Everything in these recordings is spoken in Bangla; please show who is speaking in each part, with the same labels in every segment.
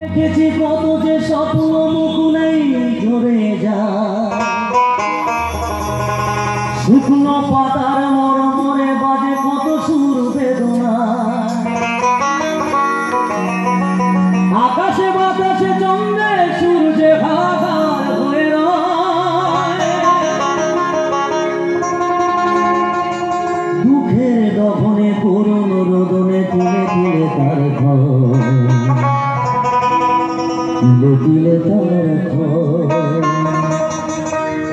Speaker 1: দেখেছি কত যে স্বপ্ন মুকুলেই ঝরে যায়, শুকনো পাতার মরমরে বাজে কত সুর বেদনা। আকাশে বাতাসে চন্দ্রে সূর্যে হাহাকার হয়ে রয়, দুঃখের দহনে করুণ রোদনে তুলে তুলে তার ঘর, তুলে তুলে তার ঘর।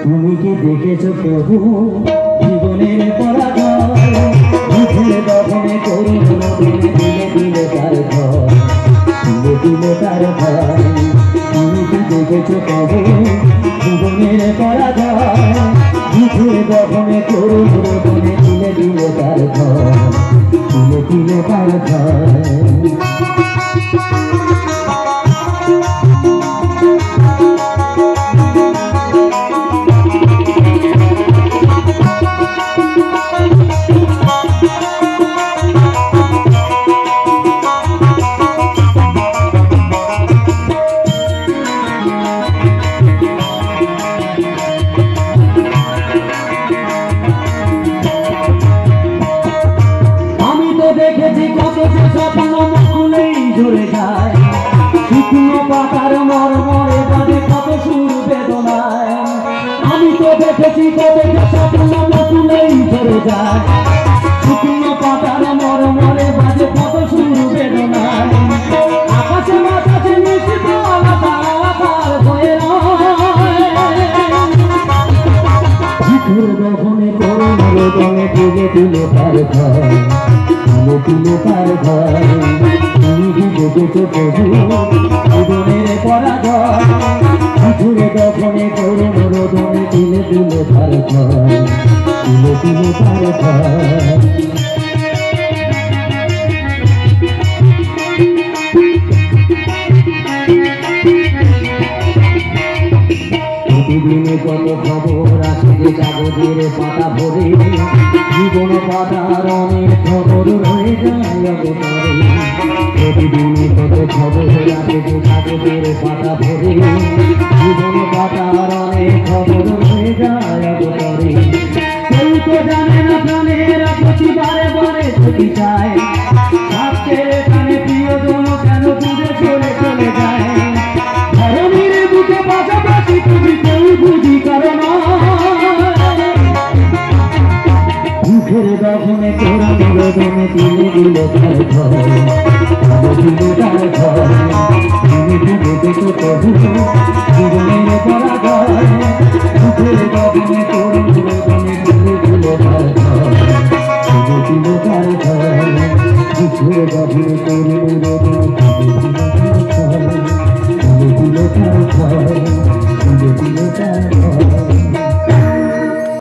Speaker 1: তুমি কি দেখেছ প্রভু জীবনের পরাজয়, দুঃখের দহনে করুণ রোদনে তুলে তুলে তার ঘর, তুলে তুলে তার ঘর। তুমি কি দেখেছ প্রভু জীবনের পরাজয়, দুঃখের দহনে করুণ রোদনে তুলে তুলে তার ঘর, তুলে তুলে তার ঘর। দেখেছি কত যে স্বপ্ন মুকুলেই ঝরে যায়, শুকনো পাতার মরমরে বাজে কত সুর বেদনায়। আমি তো দেখেছি কত যে স্বপ্ন মুকুলেই ঝরে যায়, শুকনো পাতার মরমরে বাজে কত সুর বেদনায়। আকাশে বাতাসে নিশ্চিত আলাদা আলাদার হয়ে রয়, দখনে করুণ রোদনে তুলে তুলে তার ঘর, তুলে তুলে তার ঘর। তুমি কি দেখেছ প্রভু জীবনের পরাজয়, দুঃখের দখনে করুণ রোদনে তুলে তুলে তার ঘর, তুলে তুলে তার ঘর। প্রতিদিনে কত খবর আছে যে কাগজের পাতা ভরে, জীবন পাতার অনেক খবর রয়ে যায় অবতরে। প্রতিদিনে কত খবর আছে যে কাগজের পাতা ভরে, জীবন পাতার অনেক খবর রয়ে যায় অবতরে। কেউ তো জানে না প্রাণের প্রতি বারে বারে ছুটি যায়, থাকতে এখানে প্রিয়জন কেন দূরে চলে চলে যায়। ধরনীর বুকে পাশাপাশি তুমি কেউ বুঝি কারণ, দুঃখের দখনে করুণ রোদনে তুলে দিলে তার ঘর, তুলে দিলে তার ঘর। তুমি কি দেখেছ প্রভু জীবনের পরাজয়, দুঃখের দখনে করুণ রোদনে তুলে দিলে তার ঘর, তুলে দিলে তার ঘর। দুঃখের দখনে করুণ রোদনে তুলে দিলে